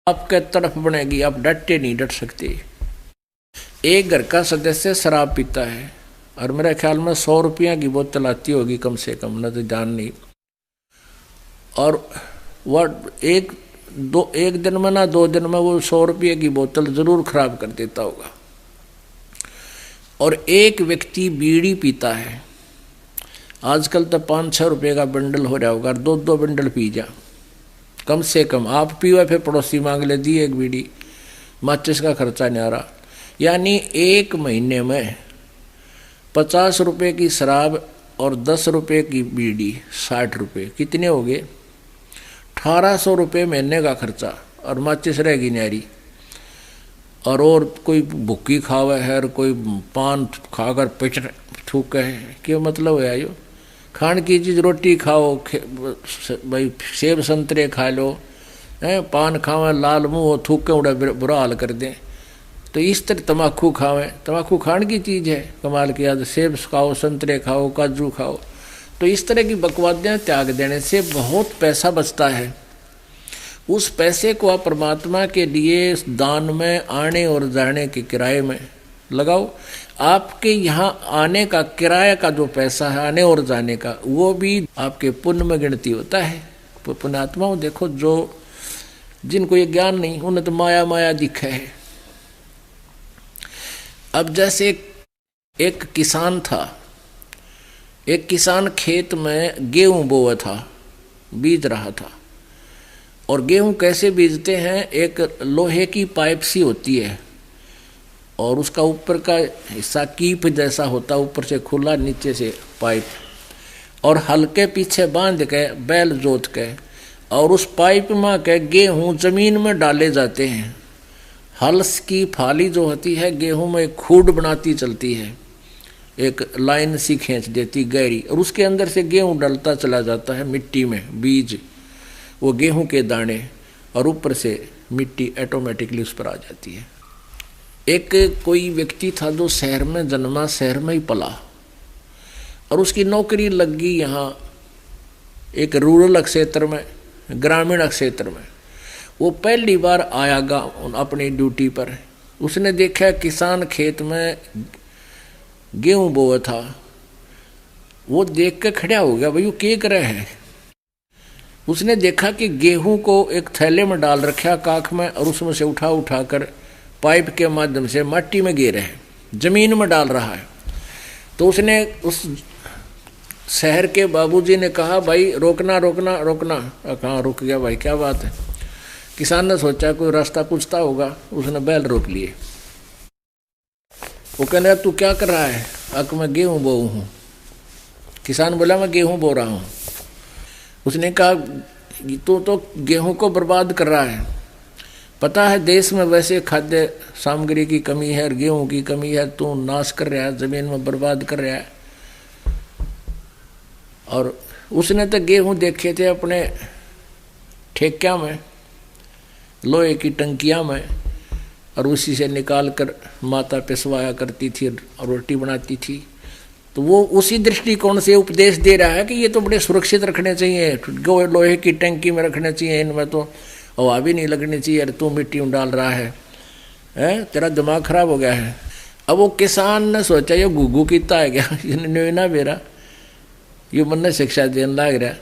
आपके तरफ बनेगी, आप डटे नहीं डट सकते। एक घर का सदस्य शराब पीता है और मेरे ख्याल में 100 रुपया की बोतल आती होगी कम से कम, न तो जान नहीं, और वह एक दिन में ना 2 दिन में वो 100 रुपये की बोतल जरूर खराब कर देता होगा। और एक व्यक्ति बीड़ी पीता है, आजकल तो 5-6 रुपये का बंडल हो रहा होगा, 2-2 बंडल पी जा कम से कम। आप पीवा फिर पड़ोसी मांग ले दी एक बीड़ी, माचिस का खर्चा नहीं आ रहा। यानी एक महीने में 50 रुपये की शराब और 10 रुपये की बीड़ी, 60 रुपये, कितने हो गए? 1800 रुपये महीने का खर्चा, और माचिस रहेगी न्यारी। और कोई भुक्की खावे है, और कोई पान खाकर पेट थूके है, क्या मतलब है यो? खान की चीज़ रोटी खाओ, भाई सेब संतरे खा लो, पान खावे लाल मुँह थूके उड़ा बुरा हाल कर दें। तो इस तरह तम्बाकू खावें, तम्बाकू खान की चीज़ है, कमाल की याद, सेब खाओ, संतरे खाओ, काजू खाओ। तो इस तरह की बकवादियाँ त्याग देने से बहुत पैसा बचता है। उस पैसे को आप परमात्मा के लिए दान में, आने और जाने के किराए में लगाओ। आपके यहाँ आने का किराए का जो पैसा है, आने और जाने का, वो भी आपके पुण्य में गिनती होता है। पुण्यात्माओं देखो, जो जिनको ये ज्ञान नहीं, उन्हें तो माया माया दिखा है। अब जैसे एक किसान था, एक किसान खेत में गेहूं बोया था, बीज रहा था। और गेहूं कैसे बीजते हैं? एक लोहे की पाइप सी होती है, और उसका ऊपर का हिस्सा कीप जैसा होता, ऊपर से खुला, नीचे से पाइप, और हल्के पीछे बांध के बैल जोत के, और उस पाइप में के गेहूं जमीन में डाले जाते हैं। हल्स की फाली जो होती है गेहूं में खूड बनाती चलती है, एक लाइन सी खींच देती गहरी, और उसके अंदर से गेहूं डलता चला जाता है मिट्टी में, बीज, वो गेहूं के दाने, और ऊपर से मिट्टी ऑटोमेटिकली उस पर आ जाती है। एक कोई व्यक्ति था जो शहर में जन्मा, शहर में ही पला, और उसकी नौकरी लग गई यहाँ एक रूरल क्षेत्र में, ग्रामीण क्षेत्र में। वो पहली बार आया गाँव अपनी ड्यूटी पर। उसने देखा किसान खेत में गेहूं बोया था। वो देख के खड़ा हो गया, भाई वो क्या कर रहे हैं? उसने देखा कि गेहूं को एक थैले में डाल रखा काख में, और उसमें से उठा उठा कर पाइप के माध्यम से मिट्टी में गिर है, जमीन में डाल रहा है। तो उसने उस शहर के बाबूजी ने कहा, भाई रोकना रोकना रोकना। कहाँ रुक गया भाई, क्या बात है? किसान ने सोचा कोई रास्ता पूछता होगा, उसने बैल रोक लिए। वो कहने, तू क्या कर रहा है? अक मैं गेहूं बोऊ हूँ। किसान बोला, मैं गेहूं बो रहा हूँ। उसने कहा, तू तो गेहूं को बर्बाद कर रहा है, पता है देश में वैसे खाद्य सामग्री की कमी है और गेहूं की कमी है, तू नाश कर रहा है, जमीन में बर्बाद कर रहा है। और उसने तो गेहूं देखे थे अपने ठेक्या में, लोहे की टंकियां में, और उसी से निकाल कर माता पिसवाया करती थी और रोटी बनाती थी। तो वो उसी दृष्टिकोण से उपदेश दे रहा है कि ये तो बड़े सुरक्षित रखने चाहिए, लोहे की टंकी में रखने चाहिए, इनमें तो हवा भी नहीं लगनी चाहिए, अरे तू मिट्टी में डाल रहा है, तेरा दिमाग खराब हो गया है। अब वो किसान ने सोचा, ये घुघू कितना है क्या, ये ना मेरा, ये मन ने शिक्षा देने लग रहा।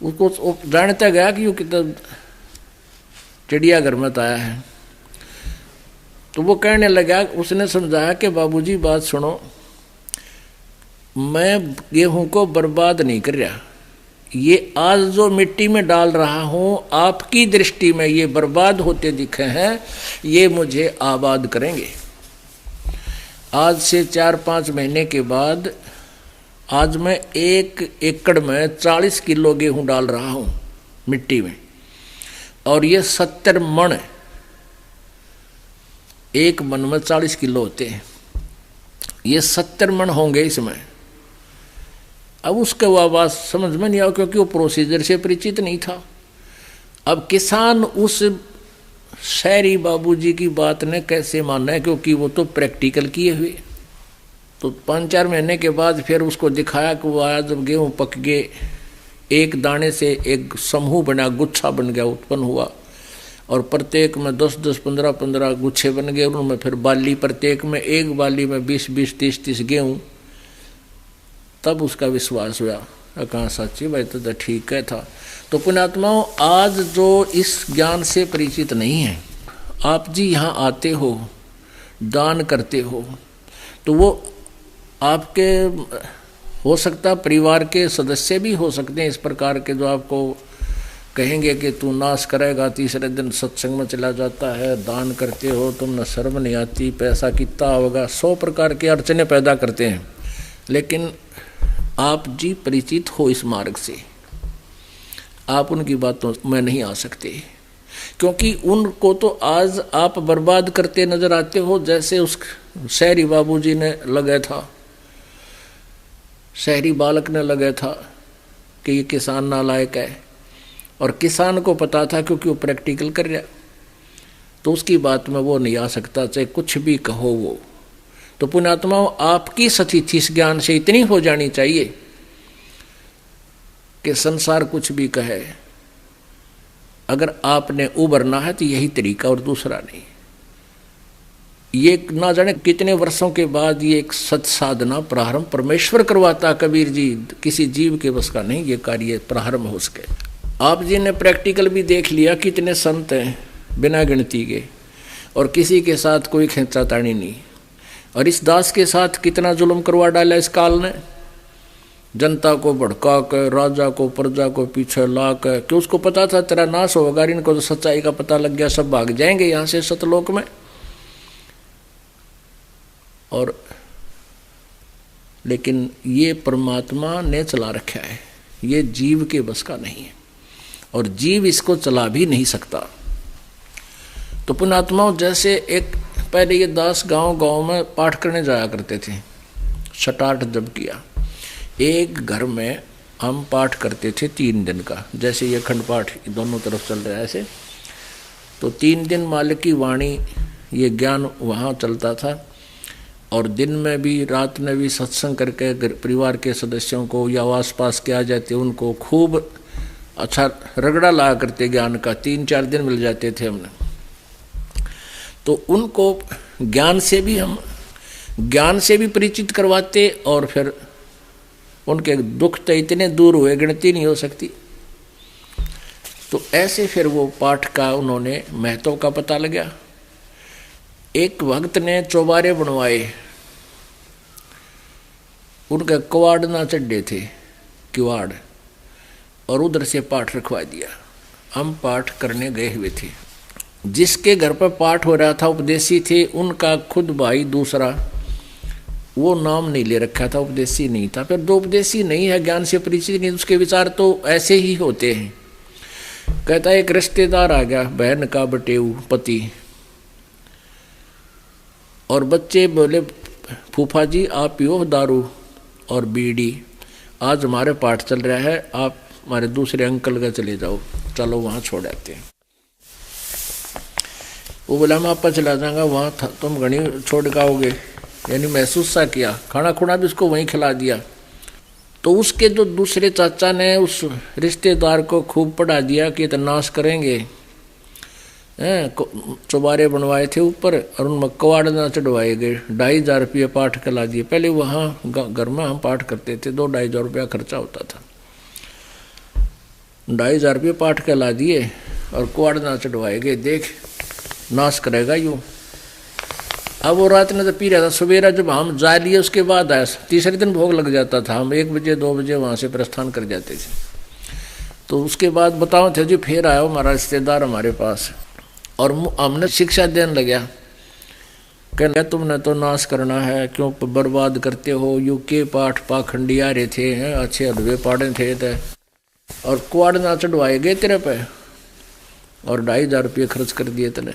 उसको जानता गया कि ये कितना चिड़ियाघर में आया है। तो वो कहने लगा, उसने समझाया कि बाबूजी बात सुनो, मैं गेहूं को बर्बाद नहीं कर रहा, ये आज जो मिट्टी में डाल रहा हूं, आपकी दृष्टि में ये बर्बाद होते दिखे हैं, ये मुझे आबाद करेंगे। आज से 4-5 महीने के बाद आज मैं 1 एकड़ में 40 किलो गेहूं डाल रहा हूं मिट्टी में, और ये 70 मन, एक मन में 40 किलो होते हैं, ये 70 मन होंगे इसमें। अब उसके आवाज समझ में नहीं आया, क्योंकि वो प्रोसीजर से परिचित नहीं था। अब किसान उस शहरी बाबूजी की बात ने कैसे माना है, क्योंकि वो तो प्रैक्टिकल किए हुए। तो 5-4 महीने के बाद फिर उसको दिखाया कि वो आया, जब गेहूं पक गए, एक दाने से एक समूह बना, गुच्छा बन गया, उत्पन्न हुआ, और प्रत्येक में 10-10, 15-15 गुच्छे बन गए, उनमें फिर बाली, प्रत्येक में एक बाली में 20-20, 30-30 गेहूँ। तब उसका विश्वास हुआ, कहाँ सच्ची भाई तो ठीक है था। तो पुण्यात्माओं, आज जो इस ज्ञान से परिचित नहीं है, आप जी यहाँ आते हो, दान करते हो, तो वो आपके हो सकता परिवार के सदस्य भी हो सकते हैं इस प्रकार के, जो आपको कहेंगे कि तू नाश करेगा, तीसरे दिन सत्संग में चला जाता है, दान करते हो, तुम न शर्म नहीं आती, पैसा कितना होगा, 100 प्रकार की अड़चने पैदा करते हैं। लेकिन आप जी परिचित हो इस मार्ग से, आप उनकी बातों में नहीं आ सकते, क्योंकि उनको तो आज आप बर्बाद करते नजर आते हो। जैसे उस शहरी बाबूजी ने लगा था, शहरी बालक ने लगा था कि ये किसान नालायक है, और किसान को पता था क्योंकि वो प्रैक्टिकल कर रहा, तो उसकी बात में वो नहीं आ सकता, चाहे कुछ भी कहो वो। तो पुण्यात्माओं, आपकी स्थिति इस ज्ञान से इतनी हो जानी चाहिए कि संसार कुछ भी कहे, अगर आपने उबरना है तो यही तरीका और दूसरा नहीं। ये ना जाने कितने वर्षों के बाद ये एक सत साधना प्रारंभ परमेश्वर करवाता। कबीर जी, किसी जीव के बस का नहीं ये कार्य प्रारंभ हो सके। आप जी ने प्रैक्टिकल भी देख लिया, कितने संत हैं बिना गिनती के, और किसी के साथ कोई खींचातानी नहीं। और इस दास के साथ कितना जुल्म करवा डाला इस काल ने, जनता को भड़का कर, राजा को प्रजा को पीछे ला कर, कि उसको पता था तेरा नाश होगा, इनको तो सच्चाई का पता लग गया, सब भाग जाएंगे यहाँ से सतलोक में। और लेकिन ये परमात्मा ने चला रखा है, ये जीव के बस का नहीं है, और जीव इसको चला भी नहीं सकता। तो पुण्यात्माओं, जैसे एक पहले ये दास गांव में पाठ करने जाया करते थे, छठाठ जब किया, एक घर में हम पाठ करते थे 3 दिन का, जैसे ये अखंड पाठ दोनों तरफ चल रहा है ऐसे, तो 3 दिन मालिक की वाणी ये ज्ञान वहाँ चलता था। और दिन में भी, रात में भी सत्संग करके परिवार के सदस्यों को या आस पास के आ जाते उनको खूब अच्छा रगड़ा ला करते ज्ञान का, 3-4 दिन मिल जाते थे हमने। तो उनको ज्ञान से भी परिचित करवाते, और फिर उनके दुख तो इतने दूर हुए गिनती नहीं हो सकती। तो ऐसे फिर वो पाठ का उन्होंने महत्व का पता लगा। एक भक्त ने चौबारे बनवाए, उनके किवाड़ ना चढ़े थे, किवाड़, और उधर से पाठ रखवा दिया। हम पाठ करने गए हुए थे, जिसके घर पर पाठ हो रहा था उपदेशी थे, उनका खुद भाई दूसरा, वो नाम नहीं ले रखा था, उपदेशी नहीं था। फिर 2 उपदेशी नहीं है, ज्ञान से परिचित नहीं, उसके विचार तो ऐसे ही होते हैं। कहता है एक रिश्तेदार आ गया, बहन का बटेऊ पति, और बच्चे बोले फूफा जी आप पियो दारू और बीड़ी, आज हमारे पाठ चल रहा है, आप हमारे दूसरे अंकल का चले जाओ, चलो वहाँ छोड़ आते हैं। वो बोला मैं आपका चला जाऊँगा, वहाँ तुम घनी छोड़ के आओगे, यानी महसूस सा किया, खाना खुना भी उसको वहीं खिला दिया। तो उसके जो दूसरे चाचा ने उस रिश्तेदार को खूब पढ़ा दिया कि तो नाश करेंगे, चौबारे बनवाए थे ऊपर, और उनमें कवाड़ ना चढ़वाए गए, 2,500 रुपये पाठ कला दिए। पहले वहाँ घर में हम पाठ करते थे, 2-2,500 रुपया खर्चा होता था, 2,500 रुपये पाठ कला दिए और कवाड़ ना चढ़वाए गए, देख नाश करेगा यूँ। अब वो रात में तो पी रहा था, सवेरा जब हम जा लिए उसके बाद आया, तीसरे दिन भोग लग जाता था, हम 1 बजे 2 बजे वहाँ से प्रस्थान कर जाते थे। तो उसके बाद बताओ थे जी, फिर आया हमारा रिश्तेदार हमारे पास, और हमने शिक्षा देने लगा, कहने तुमने तो नाश करना है, क्यों बर्बाद करते हो, यू के पाठ पाखंडी आ रहे थे, हैं अच्छे अधवे पाड़े थे, और कुआड़ ना चढ़वाए गए तेरे पे, और 2,500 रुपये खर्च कर दिए तले।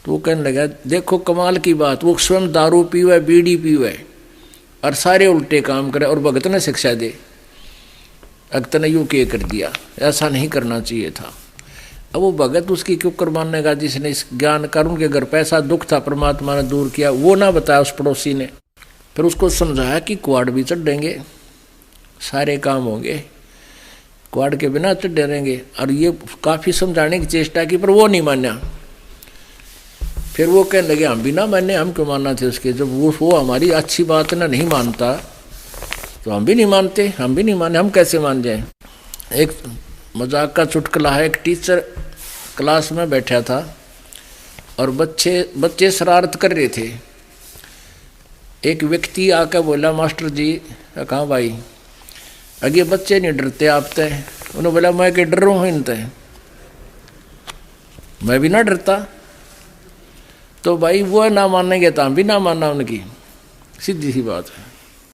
तो वो कहने लगा देखो कमाल की बात, वो स्वयं दारू पीवे, बीड़ी पीवे, और सारे उल्टे काम करे, और भगत ने शिक्षा दे, अगत ने यूँ के कर दिया, ऐसा नहीं करना चाहिए था। अब वो भगत उसकी क्यों कुर्बान का, जिसने इस ज्ञान कर, उनके घर पैसा दुख था, परमात्मा ने दूर किया, वो ना बताया उस पड़ोसी ने। फिर उसको समझाया कि कुआड़ भी चढ़ेंगे, सारे काम होंगे, क्वाड के बिना तो डरेंगे। और ये काफ़ी समझाने की चेष्टा की पर वो नहीं माना। फिर वो कहने लगे हम भी ना माने, हम क्यों मानना थे उसके, जब वो हमारी अच्छी बात ना नहीं मानता तो हम भी नहीं मानते, हम भी नहीं माने, हम कैसे मान जाएं। एक मजाक का चुटकुला है, एक टीचर क्लास में बैठा था और बच्चे शरारत कर रहे थे। एक व्यक्ति आकर बोला मास्टर जी, कहाँ भाई अगे बच्चे नहीं डरते आप तय। उन्होंने बोला मैं कि डर रहा हूँ इनते, मैं भी ना डरता। तो भाई वो ना मानेंगे तो हम भी ना मानना उनकी, सीधी सी बात है।